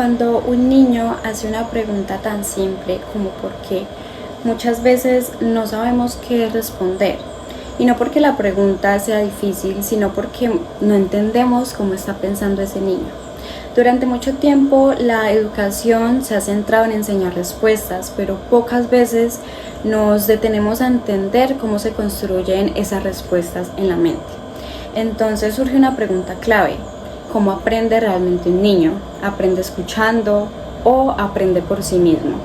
Cuando un niño hace una pregunta tan simple como ¿por qué?, muchas veces no sabemos qué responder. Y no porque la pregunta sea difícil, sino porque no entendemos cómo está pensando ese niño. Durante mucho tiempo la educación se ha centrado en enseñar respuestas, pero pocas veces nos detenemos a entender cómo se construyen esas respuestas en la mente. Entonces surge una pregunta clave: ¿cómo aprende realmente un niño? ¿Aprende escuchando o aprende por sí mismo?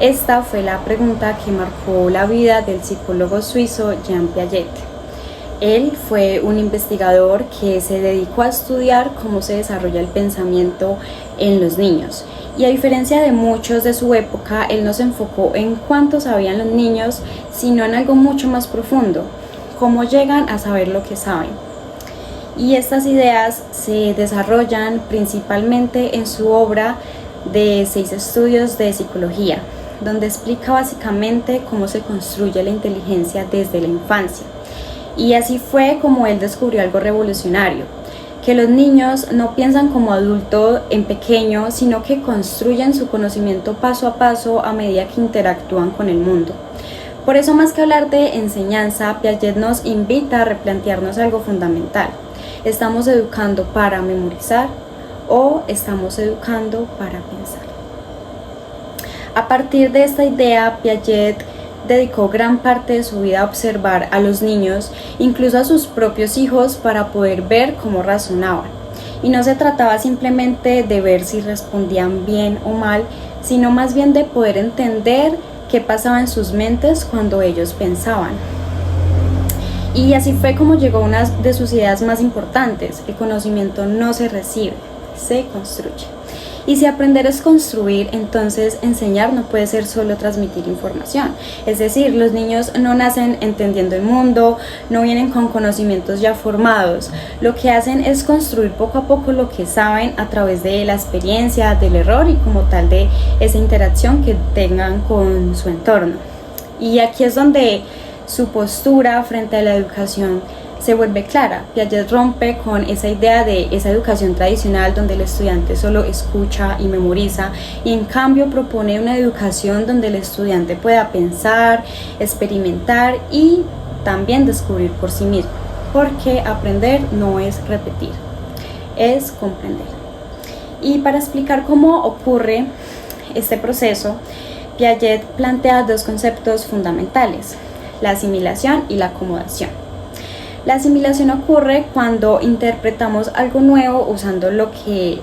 Esta fue la pregunta que marcó la vida del psicólogo suizo Jean Piaget. Él fue un investigador que se dedicó a estudiar cómo se desarrolla el pensamiento en los niños. Y a diferencia de muchos de su época, él no se enfocó en cuánto sabían los niños, sino en algo mucho más profundo: cómo llegan a saber lo que saben. Y estas ideas se desarrollan principalmente en su obra de 6 estudios de psicología, donde explica básicamente cómo se construye la inteligencia desde la infancia. Y así fue como él descubrió algo revolucionario: que los niños no piensan como adultos en pequeño, sino que construyen su conocimiento paso a paso a medida que interactúan con el mundo. Por eso, más que hablar de enseñanza, Piaget nos invita a replantearnos algo fundamental: ¿estamos educando para memorizar o estamos educando para pensar? A partir de esta idea, Piaget dedicó gran parte de su vida a observar a los niños, incluso a sus propios hijos, para poder ver cómo razonaban. Y no se trataba simplemente de ver si respondían bien o mal, sino más bien de poder entender qué pasaba en sus mentes cuando ellos pensaban. Y así fue como llegó una de sus ideas más importantes: el conocimiento no se recibe, se construye. Y si aprender es construir, entonces enseñar no puede ser solo transmitir información. Es decir, los niños no nacen entendiendo el mundo, no vienen con conocimientos ya formados. Lo que hacen es construir poco a poco lo que saben a través de la experiencia, del error y como tal de esa interacción que tengan con su entorno. Y aquí es donde su postura frente a la educación se vuelve clara. Piaget rompe con esa idea de esa educación tradicional donde el estudiante solo escucha y memoriza, y en cambio propone una educación donde el estudiante pueda pensar, experimentar y también descubrir por sí mismo, porque aprender no es repetir, es comprender. Y para explicar cómo ocurre este proceso, Piaget plantea 2 conceptos fundamentales: la asimilación y la acomodación. La asimilación ocurre cuando interpretamos algo nuevo usando lo que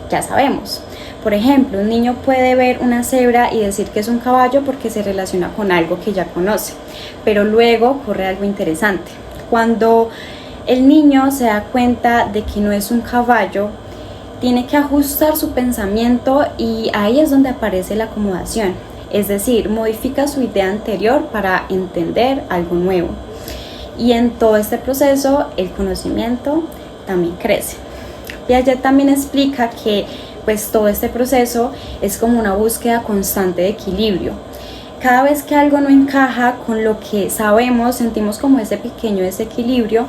ya sabemos. Por ejemplo, un niño puede ver una cebra y decir que es un caballo porque se relaciona con algo que ya conoce. Pero luego ocurre algo interesante. Cuando el niño se da cuenta de que no es un caballo, tiene que ajustar su pensamiento, y ahí es donde aparece la acomodación. Es decir, modifica su idea anterior para entender algo nuevo. Y en todo este proceso el conocimiento también crece. Piaget también explica que todo este proceso es como una búsqueda constante de equilibrio. Cada vez que algo no encaja con lo que sabemos, sentimos como ese pequeño desequilibrio,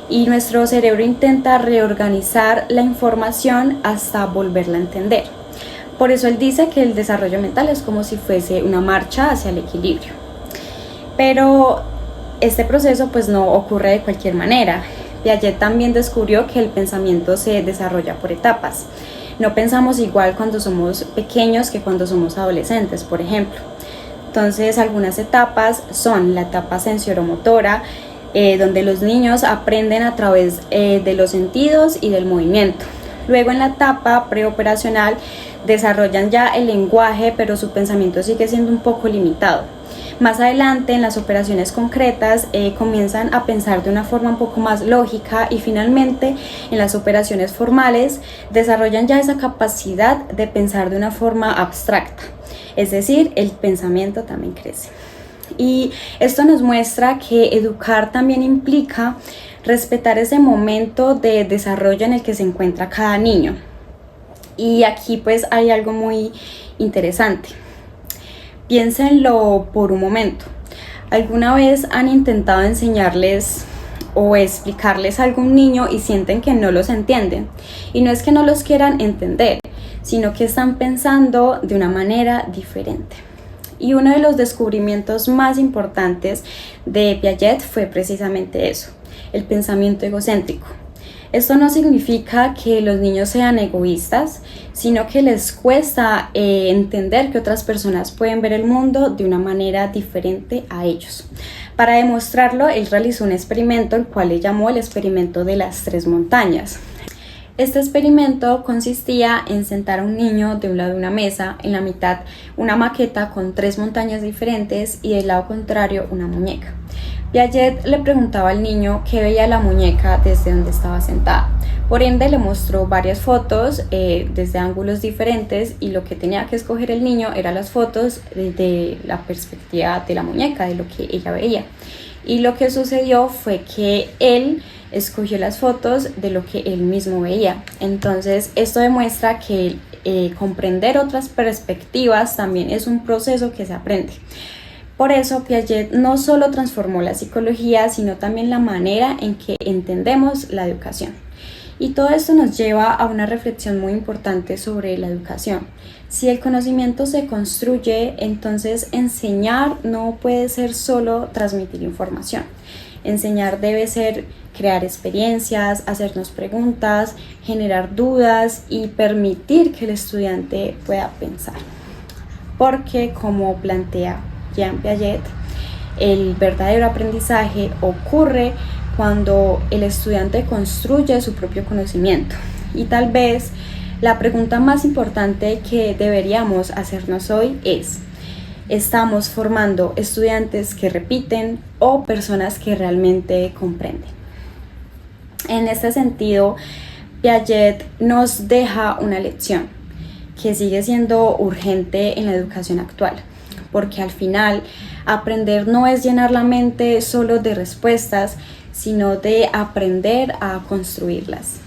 y nuestro cerebro intenta reorganizar la información hasta volverla a entender. Por eso él dice que el desarrollo mental es como si fuese una marcha hacia el equilibrio. Pero este proceso no ocurre de cualquier manera. Piaget también descubrió que el pensamiento se desarrolla por etapas. No pensamos igual cuando somos pequeños que cuando somos adolescentes, por ejemplo. Entonces, algunas etapas son la etapa sensoromotora, donde los niños aprenden a través de los sentidos y del movimiento. Luego, en la etapa preoperacional, desarrollan ya el lenguaje, pero su pensamiento sigue siendo un poco limitado. Más adelante, en las operaciones concretas, comienzan a pensar de una forma un poco más lógica, y finalmente, en las operaciones formales, desarrollan ya esa capacidad de pensar de una forma abstracta. Es decir, el pensamiento también crece. Y esto nos muestra que educar también implica respetar ese momento de desarrollo en el que se encuentra cada niño. Y aquí hay algo muy interesante. Piénsenlo por un momento. ¿Alguna vez han intentado enseñarles o explicarles algo a un niño y sienten que no los entienden? Y no es que no los quieran entender, sino que están pensando de una manera diferente. Y uno de los descubrimientos más importantes de Piaget fue precisamente eso, el pensamiento egocéntrico. Esto no significa que los niños sean egoístas, sino que les cuesta entender que otras personas pueden ver el mundo de una manera diferente a ellos. Para demostrarlo, él realizó un experimento, el cual le llamó el experimento de las 3 montañas. Este experimento consistía en sentar a un niño de un lado de una mesa, en la mitad una maqueta con 3 montañas diferentes y del lado contrario una muñeca. Piaget le preguntaba al niño qué veía la muñeca desde donde estaba sentada. Por ende le mostró varias fotos desde ángulos diferentes y lo que tenía que escoger el niño eran las fotos de la perspectiva de la muñeca, de lo que ella veía. Y lo que sucedió fue que él escogió las fotos de lo que él mismo veía. Entonces esto demuestra que comprender otras perspectivas también es un proceso que se aprende. Por eso Piaget no solo transformó la psicología, sino también la manera en que entendemos la educación. Y todo esto nos lleva a una reflexión muy importante sobre la educación. Si el conocimiento se construye, entonces enseñar no puede ser solo transmitir información. Enseñar debe ser crear experiencias, hacernos preguntas, generar dudas y permitir que el estudiante pueda pensar. Porque, como plantea Jean Piaget, el verdadero aprendizaje ocurre cuando el estudiante construye su propio conocimiento. Y tal vez la pregunta más importante que deberíamos hacernos hoy es: ¿estamos formando estudiantes que repiten o personas que realmente comprenden? En este sentido, Piaget nos deja una lección que sigue siendo urgente en la educación actual, porque al final aprender no es llenar la mente solo de respuestas, sino de aprender a construirlas.